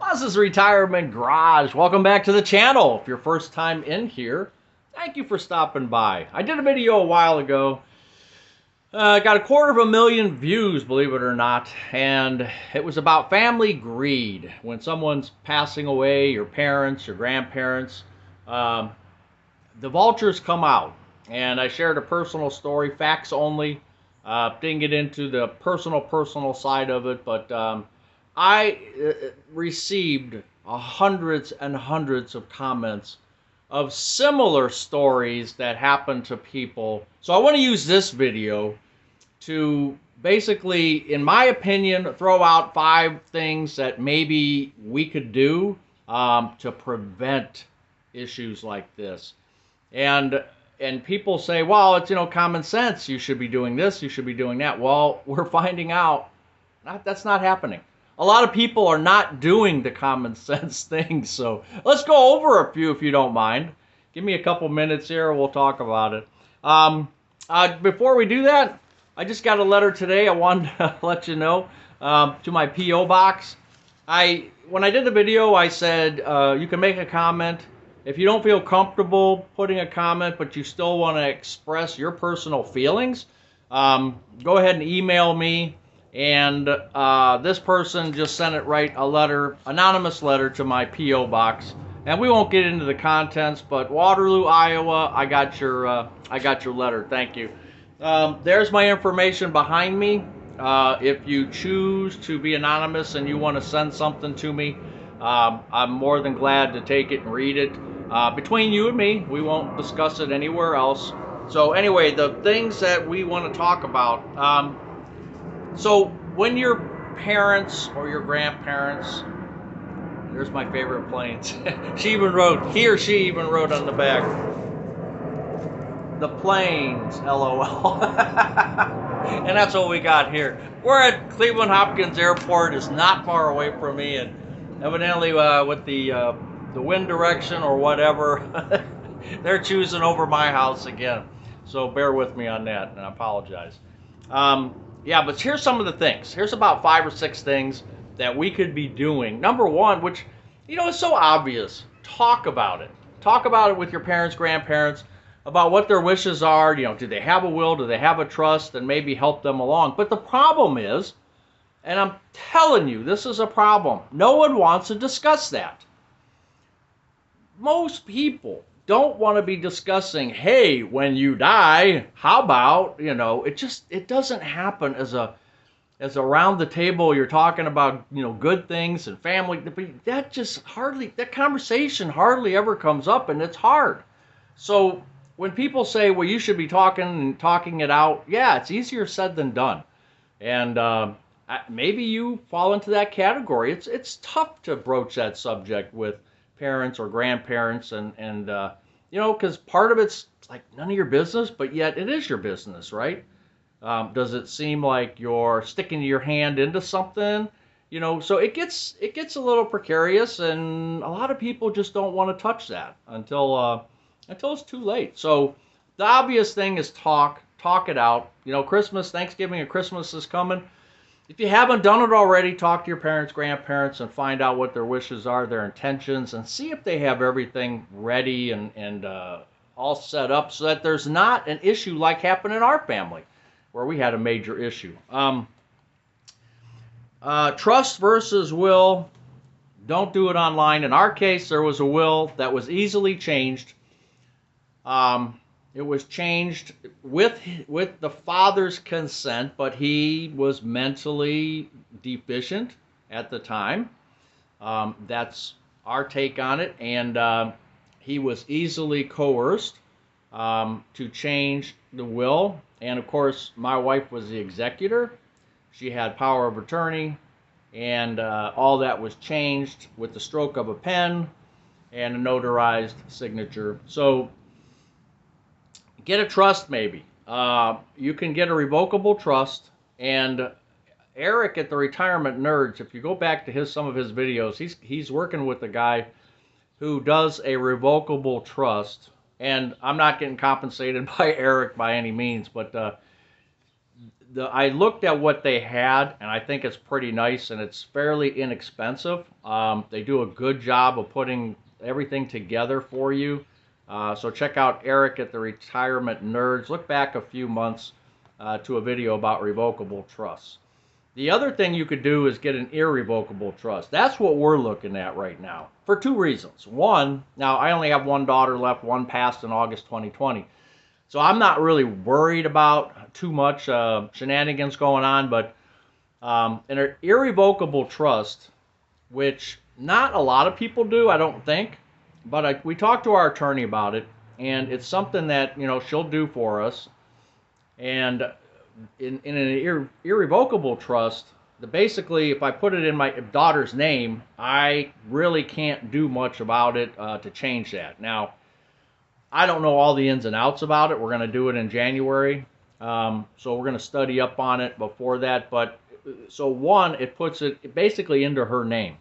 Buzz's Retirement Garage. Welcome back to the channel. If you're first time in here, thank you for stopping by. I did a video a while ago. Got 250,000 views, believe it or not, and it was about family greed. When someone's passing away, your parents, your grandparents, the vultures come out. And I shared a personal story, facts only. Didn't get into the personal side of it, but I received hundreds and hundreds of comments of similar stories that happened to people. So I want to use this video to basically, in my opinion, throw out 5 things that maybe we could do to prevent issues like this. And people say, well, it's, common sense. You should be doing this. You should be doing that. Well, we're finding out that's not happening. A lot of people are not doing the common sense things. So let's go over a few if you don't mind. Give me a couple minutes here. We'll talk about it. Before we do that, I just got a letter today. I wanted to let you know to my P.O. box. When I did the video, I said you can make a comment. If you don't feel comfortable putting a comment, but you still want to express your personal feelings, go ahead and email me. And this person just sent a letter, anonymous letter to my P.O. box. And we won't get into the contents, but Waterloo, Iowa, I got your letter. Thank you. There's my information behind me. If you choose to be anonymous and you want to send something to me, I'm more than glad to take it and read it. Between you and me, we won't discuss it anywhere else. So anyway, the things that we want to talk about. So when your parents or your grandparents, there's my favorite planes. He or she even wrote on the back, the planes, LOL. And that's what we got here. We're at Cleveland Hopkins Airport. It's not far away from me, and evidently with the wind direction or whatever, they're choosing over my house again. So bear with me on that, and I apologize. Yeah, but here's some of the things. Here's about 5 or 6 things that we could be doing. Number one, which, is so obvious. Talk about it. Talk about it with your parents, grandparents, about what their wishes are. Do they have a will? Do they have a trust? And maybe help them along. But the problem is, and I'm telling you, this is a problem. No one wants to discuss that. Most people don't want to be discussing, hey, when you die, how about, it doesn't happen as around the table you're talking about, good things and family. That conversation hardly ever comes up, and it's hard. So when people say, well, you should be talking it out, yeah, it's easier said than done. And maybe you fall into that category. It's tough to broach that subject with parents or grandparents, and because part of it's like none of your business, but yet it is your business, right? Does it seem like you're sticking your hand into something? So it gets a little precarious, and a lot of people just don't want to touch that until it's too late. So the obvious thing is talk it out. Christmas, Thanksgiving, and Christmas is coming. If you haven't done it already, talk to your parents, grandparents, and find out what their wishes are, their intentions, and see if they have everything ready and all set up so that there's not an issue like happened in our family, where we had a major issue. Trust versus will. Don't do it online. In our case, there was a will that was easily changed. It was changed with the father's consent, but he was mentally deficient at the time. That's our take on it, and he was easily coerced to change the will. And of course, my wife was the executor. She had power of attorney, and all that was changed with the stroke of a pen and a notarized signature. So get a trust, maybe. You can get a revocable trust. And Eric at the Retirement Nerds, if you go back to some of his videos, he's working with a guy who does a revocable trust. And I'm not getting compensated by Eric by any means, but I looked at what they had, and I think it's pretty nice, and it's fairly inexpensive. They do a good job of putting everything together for you. So check out Eric at the Retirement Nerds. Look back a few months to a video about revocable trusts. The other thing you could do is get an irrevocable trust. That's what we're looking at right now for two reasons. One, now I only have one daughter left, one passed in August 2020. So I'm not really worried about too much shenanigans going on, but an irrevocable trust, which not a lot of people do, I don't think, but we talked to our attorney about it, and it's something that, you know, she'll do for us. And in an irrevocable trust, basically, if I put it in my daughter's name, I really can't do much about it to change that. Now, I don't know all the ins and outs about it. We're going to do it in January, so we're going to study up on it before that. But so one, it puts it basically into her name,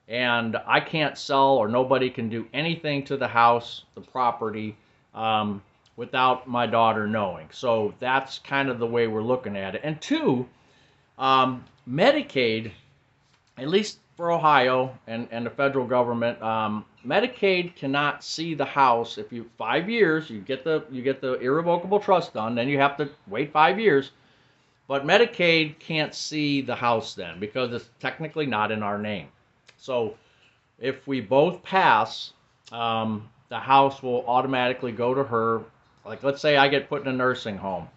and I can't sell, or nobody can do anything to the house, the property, without my daughter knowing. So that's kind of the way we're looking at it. And two, Medicaid, at least for Ohio and the federal government, Medicaid cannot see the house. If you 5 years, you get the irrevocable trust done, then you have to wait 5 years. But Medicaid can't see the house then because it's technically not in our name. So if we both pass, the house will automatically go to her. Like, let's say I get put in a nursing home.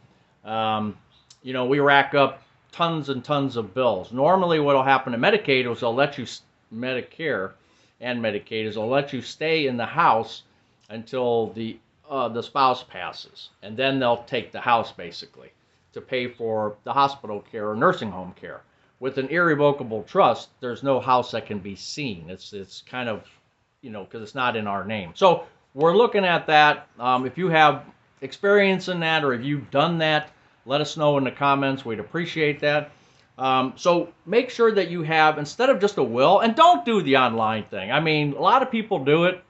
You know, we rack up tons and tons of bills. Normally what will happen to Medicaid is they'll let you, Medicare and Medicaid, is they'll let you stay in the house until the spouse passes. And then they'll take the house, basically, to pay for the hospital care or nursing home care. With an irrevocable trust, there's no house that can be seen. It's kind of, you know, because it's not in our name. So we're looking at that. If you have experience in that, or if you've done that, let us know in the comments. We'd appreciate that. So make sure that you have, instead of just a will, and don't do the online thing. I mean, a lot of people do it.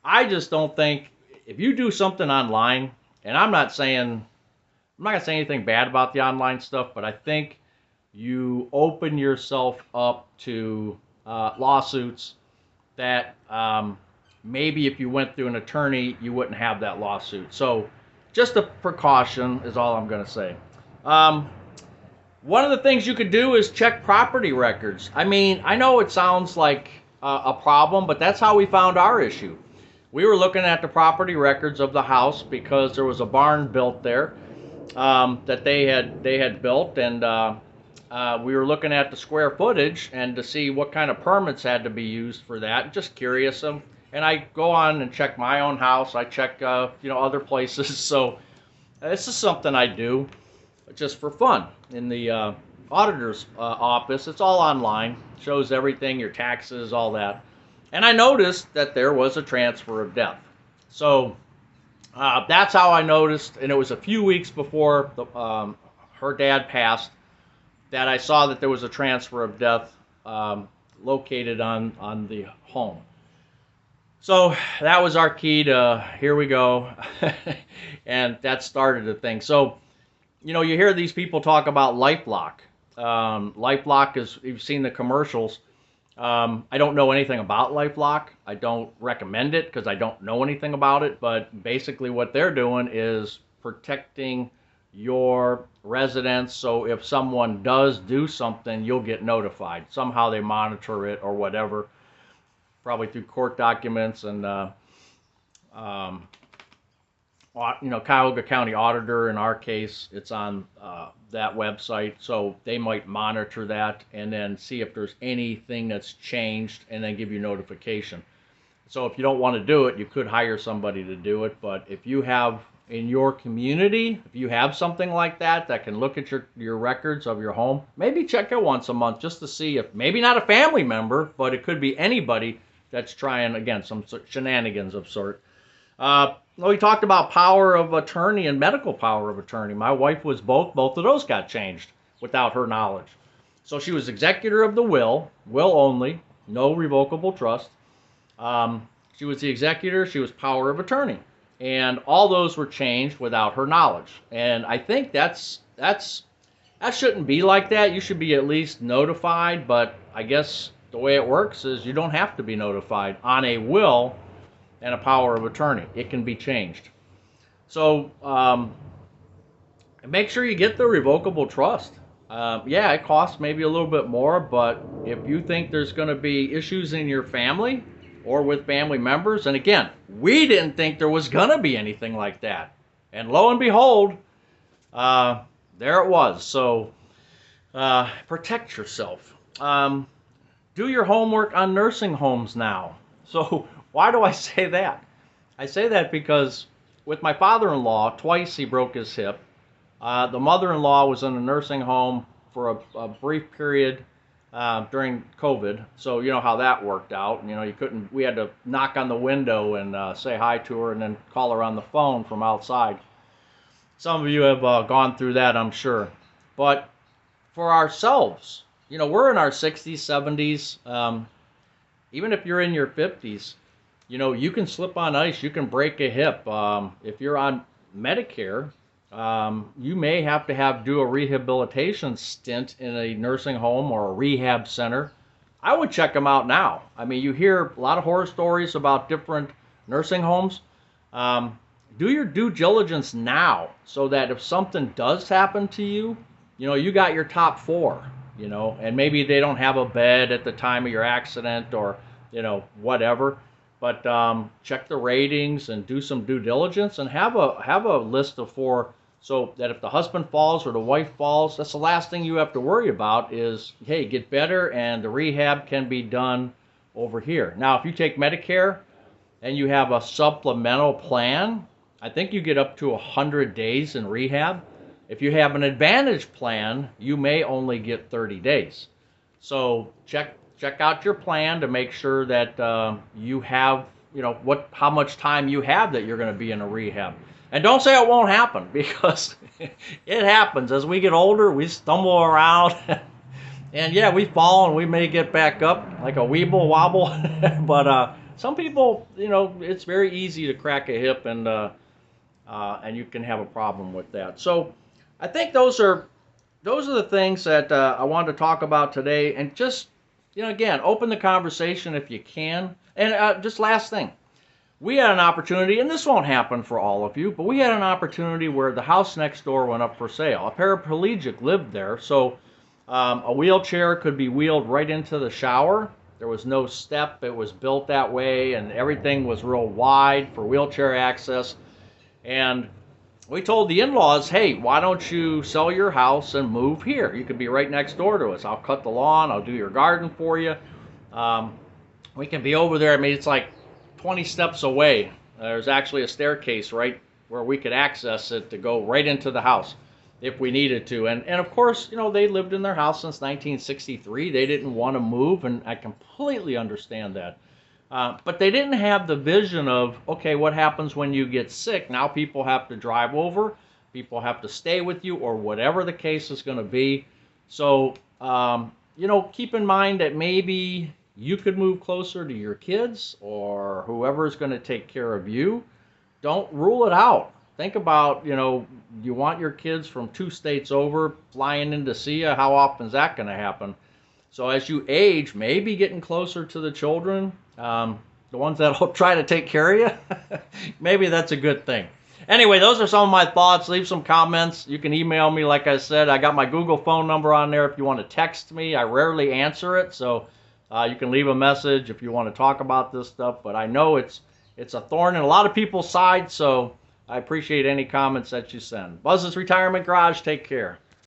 I just don't think, if you do something online, and I'm not going to say anything bad about the online stuff, but I think you open yourself up to lawsuits that maybe if you went through an attorney, you wouldn't have that lawsuit. So just a precaution is all I'm going to say. One of the things you could do is check property records. I mean, I know it sounds like a problem, but that's how we found our issue. We were looking at the property records of the house because there was a barn built there that they had built, and we were looking at the square footage and to see what kind of permits had to be used for that. Just curious. And I go on and check my own house. I check, you know, other places. So this is something I do just for fun. In the auditor's office, it's all online. Shows everything, your taxes, all that. And I noticed that there was a transfer of death. So that's how I noticed. And it was a few weeks before her dad passed that I saw that there was a transfer of death located on the home. So that was our key to, here we go, and that started the thing. So, you know, you hear these people talk about LifeLock. LifeLock is, you've seen the commercials. I don't know anything about LifeLock. I don't recommend it because I don't know anything about it, but basically what they're doing is protecting your residence, so if someone does do something, you'll get notified. Somehow they monitor it or whatever. Probably through court documents and, you know, Cuyahoga County Auditor, in our case, it's on that website. So they might monitor that and then see if there's anything that's changed and then give you notification. So if you don't want to do it, you could hire somebody to do it. But if you have in your community, if you have something like that can look at your records of your home, maybe check it once a month just to see if, maybe not a family member, but it could be anybody that's trying, again, some shenanigans of sort. We talked about power of attorney and medical power of attorney. My wife was both. Both of those got changed without her knowledge. So she was executor of the will only, no revocable trust. She was the executor. She was power of attorney. And all those were changed without her knowledge. And I think that's That shouldn't be like that. You should be at least notified, but I guess the way it works is you don't have to be notified on a will and a power of attorney. It can be changed. So make sure you get the revocable trust. Yeah, it costs maybe a little bit more, but if you think there's going to be issues in your family or with family members, and again, we didn't think there was going to be anything like that. And lo and behold, there it was. So protect yourself. Do your homework on nursing homes now. So why do I say that? I say that because with my father-in-law, twice he broke his hip. The mother-in-law was in a nursing home for a brief period during COVID. So you know how that worked out. You know, you couldn't. We had to knock on the window and say hi to her, and then call her on the phone from outside. Some of you have gone through that, I'm sure. But for ourselves, you know, we're in our 60s, 70s. Even if you're in your 50s, you know, you can slip on ice. You can break a hip. If you're on Medicare, you may have to do a rehabilitation stint in a nursing home or a rehab center. I would check them out now. I mean, you hear a lot of horror stories about different nursing homes. Do your due diligence now so that if something does happen to you, you know, you got your top four, you know, and maybe they don't have a bed at the time of your accident or, you know, whatever. But check the ratings and do some due diligence and have a list of four so that if the husband falls or the wife falls, that's the last thing you have to worry about is, hey, get better and the rehab can be done over here. Now, if you take Medicare and you have a supplemental plan, I think you get up to 100 days in rehab. If you have an Advantage plan, you may only get 30 days. So check out your plan to make sure that you have, you know, how much time you have that you're going to be in a rehab. And don't say it won't happen, because it happens. As we get older, we stumble around. And yeah, we fall and we may get back up like a weeble wobble. But some people, you know, it's very easy to crack a hip and you can have a problem with that. So I think those are the things that I wanted to talk about today. And just, you know, again, open the conversation if you can. And just last thing, we had an opportunity, and this won't happen for all of you, but we had an opportunity where the house next door went up for sale. A paraplegic lived there, so a wheelchair could be wheeled right into the shower. There was no step. It was built that way, and everything was real wide for wheelchair access. And we told the in-laws, hey, why don't you sell your house and move here? You could be right next door to us. I'll cut the lawn. I'll do your garden for you. We can be over there. I mean, it's like 20 steps away. There's actually a staircase right where we could access it to go right into the house if we needed to. And of course, you know, they lived in their house since 1963. They didn't want to move, and I completely understand that. But they didn't have the vision of, okay, what happens when you get sick? Now people have to drive over, people have to stay with you, or whatever the case is going to be. So, you know, keep in mind that maybe you could move closer to your kids or whoever is going to take care of you. Don't rule it out. Think about, you know, you want your kids from 2 states over flying in to see you. How often is that going to happen? So as you age, maybe getting closer to the children, the ones that will try to take care of you, maybe that's a good thing. Anyway, those are some of my thoughts. Leave some comments. You can email me, like I said. I got my Google phone number on there if you want to text me. I rarely answer it, so you can leave a message if you want to talk about this stuff. But I know it's a thorn in a lot of people's side, so I appreciate any comments that you send. Buzz's Retirement Garage, take care.